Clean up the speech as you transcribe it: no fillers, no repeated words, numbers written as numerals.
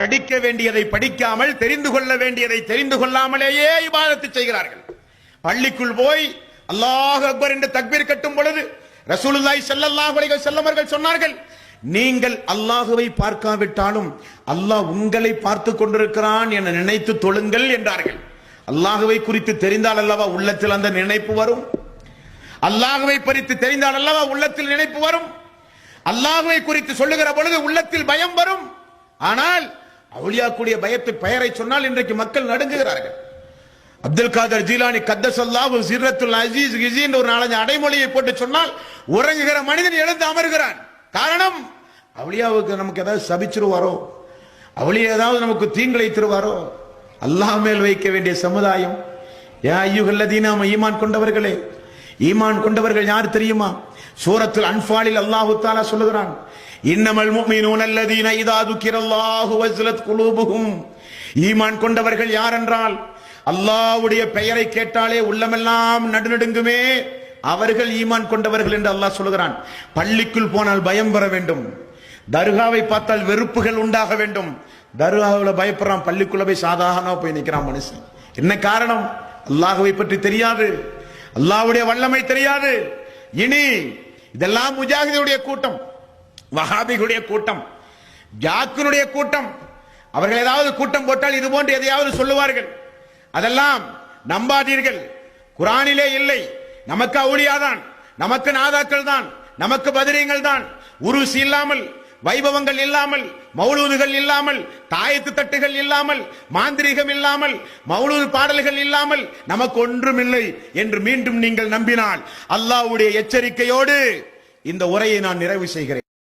படிக்க வேண்டியதை படிக்காமல் தெரிந்து கொள்ள வேண்டியதை தெரிந்து கொள்ளாமலேயே இபாதத்து செய்கிறார்கள். பள்ளிக்குள் போய் அல்லாஹ் அக்பர் என்று தக்பீர் கட்டும் பொழுது ரசூலுல்லாஹி ஸல்லல்லாஹு அலைஹி வஸல்லம் அவர்கள் சொன்னார்கள், நீங்கள் அல்லாஹ்வை பார்க்காவிட்டாலும் அல்லாஹ் உங்களை பார்த்து கொண்டிருக்கிறான் என நினைத்து தொழுங்கள் என்றார்கள். அல்லாஹ்வை குறித்து தெரிந்தால் அல்லவா உள்ளத்தில் அந்த நினைப்பு வரும். அல்லாஹ்வை குறித்து தெரிந்தால் அல்லவா உள்ளத்தில் நினைப்பு வரும். அல்லாஹ்வை குறித்து சொல்லுகிற பொழுது உள்ளத்தில் பயம் வரும். ஆனால் அவுலியாக்குடைய பயத்தை பெயரை சொன்னால் இன்றைக்கு மக்கள் நடுங்குகிறார்கள். அப்துல் காதர் ஜீலானி கத்தஸல்லாஹு சிர்ரத்துல் அஸீஸ் கிஸின் ஒரு நாலஞ்சு அடைமொழியை போட்டு சொன்னால் உறங்குகிற மனிதன் எழுந்து அமர்கிறான். காரணம், அவுலியாவுக்கு நமக்கு ஏதாவது சபிச்சிருவாரோ, அவுலியா ஏதாவது நமக்கு தீங்கிழைத்திருவாரோ. அல்லாஹ் மேல் வைக்க வேண்டிய சமுதாயம். யா அய்யுஹல்லதீன ஈமான் கொண்டவர்களே, ஈமான் கொண்டவர்கள் யார் தெரியுமா? சூரத்துல் அன்ஃபாலில் அல்லாஹ் தஆலா சொல்லுகிறான், இன்னமல் முஃமினூன அல்லதீன இதா துக்கிரல்லாஹு வஸலத் குலூபுஹும். ஈமான் கொண்டவர்கள் யார் என்றால் அல்லாஹ்வுடைய பெயரை கேட்டாலே உள்ளமெல்லாம் நடுநடுங்குமே, அவர்கள் ஈமான் கொண்டவர்கள் என்று அல்லாஹ் சொல்கிறான். பள்ளிக்குள் போனால் பயம் வர வேண்டும். தர்காவை பார்த்தால் வெறுப்புகள் உண்டாக வேண்டும். தர்காவில் பயப்படுறான், பள்ளிக்குள்ள போய் சாதாரணமா போய் நிற்கிறான் மனுஷன். என்ன காரணம்? அல்லாஹ்வை பற்றி தெரியாது, அல்லாஹ்வுடைய வல்லமை தெரியாது. இனி இதெல்லாம் முஜாஹிதுடைய கூட்டம், வஹாபிகளுடைய கூட்டம், ஜாக்கினுடைய கூட்டம். அவர்கள் ஏதாவது கூட்டம் போட்டால் இது போன்று எதையாவது சொல்லுவார்கள். அதெல்லாம் நம்பாதீர்கள். குரானிலே இல்லை. நமக்கு அவுலியாதான், நமக்கு நாதாக்கள் தான், நமக்கு பத்ரீங்கள் தான். உருஸ் இல்லாமல், வைபவங்கள் இல்லாமல், மௌலூதுகள் இல்லாமல், தாயத்து தட்டுகள் இல்லாமல், மாந்திரீகம் இல்லாமல், மௌலூது பாடல்கள் இல்லாமல் நமக்கு ஒன்றும் இல்லை என்று மீண்டும் நீங்கள் நம்பினால் அல்லாஹ்வுடைய எச்சரிக்கையோடு இந்த உரையை நான் நிறைவு செய்கிறேன்.